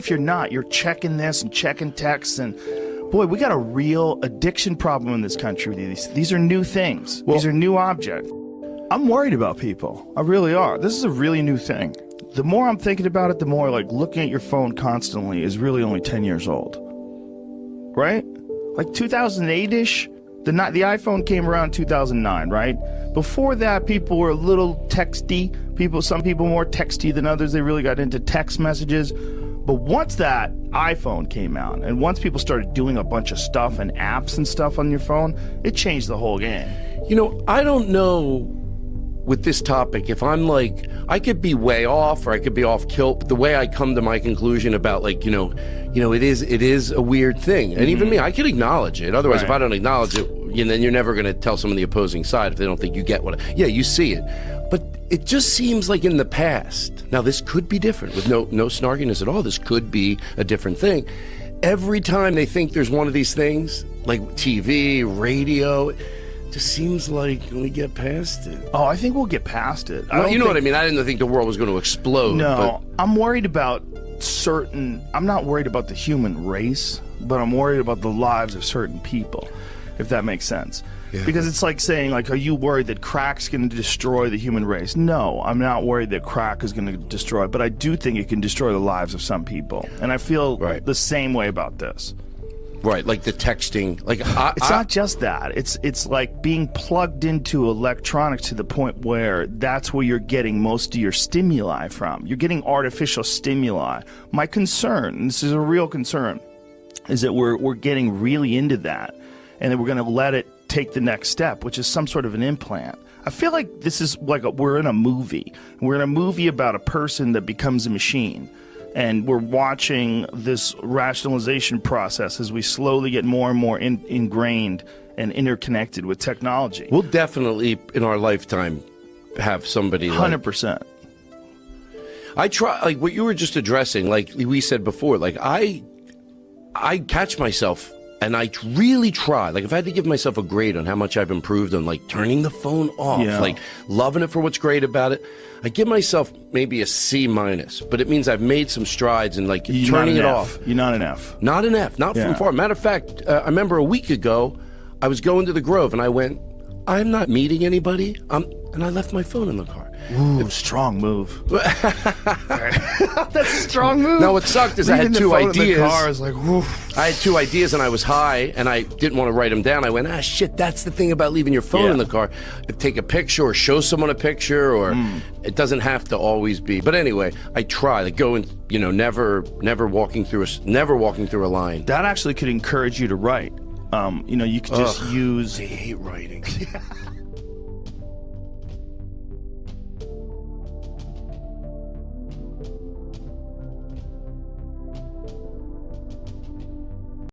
if you're not, you're checking this and checking texts, and boy, we got a real addiction problem in this country. These are new things. These are new objects. I'm worried about people. I really are. This is a really new thing. The more I'm thinking about it, the more like looking at your phone constantly is really only 10 years old. Right? Like 2008-ish, the iPhone came around 2009, right? Before that, people were a little texty. Some people more texty than others. They really got into text messages. But once that iPhone came out, and once people started doing a bunch of stuff and apps and stuff on your phone, it changed the whole game. You know, I don't know with this topic if I'm like, I could be way off or I could be off kilt, but the way I come to my conclusion about like, you know, it is a weird thing. And even me, I can acknowledge it. Otherwise, if I don't acknowledge it, then you're never going to tell someone the opposing side if they don't think you get what. Yeah, you see it. But it just seems like in the past, now this could be different with no snarkiness at all. This could be a different thing. Every time they think there's one of these things, like TV, radio, it just seems like we get past it. Oh, I think we'll get past it. Well, you know what I mean? I didn't think the world was going to explode. No, but I'm worried about I'm not worried about the human race, but I'm worried about the lives of certain people, if that makes sense. Yeah. Because it's like saying, like, are you worried that crack's going to destroy the human race? No, I'm not worried that crack is going to destroy, but I do think it can destroy the lives of some people. And I feel the same way about this. Right, like the texting. Like it's not just that. It's like being plugged into electronics to the point where that's where you're getting most of your stimuli from. You're getting artificial stimuli. My concern, and this is a real concern, is that we're getting really into that, and that we're going to let it take the next step, which is some sort of an implant. I feel like this is like we're in a movie. We're in a movie about a person that becomes a machine. And we're watching this rationalization process as we slowly get more and more ingrained and interconnected with technology. We'll definitely, in our lifetime, have somebody 100%. I try, like what you were just addressing, like we said before, like I catch myself and I really try. Like if I had to give myself a grade on how much I've improved on like turning the phone off, like loving it for what's great about it, I give myself maybe a C-, but it means I've made some strides in like turning it off. You're not an F. Not an F, not from far. Matter of fact, I remember a week ago, I was going to the Grove and I went, I'm not meeting anybody, and I left my phone in the car. Ooh, strong move. That's a strong move. No, what sucked is I had two ideas. In the car is like, I had two ideas and I was high and I didn't want to write them down. I went, shit, that's the thing about leaving your phone in the car. Take a picture or show someone a picture, or it doesn't have to always be. But anyway, I try to go and, never walking through a line. That actually could encourage you to write. You could just use. I hate writing.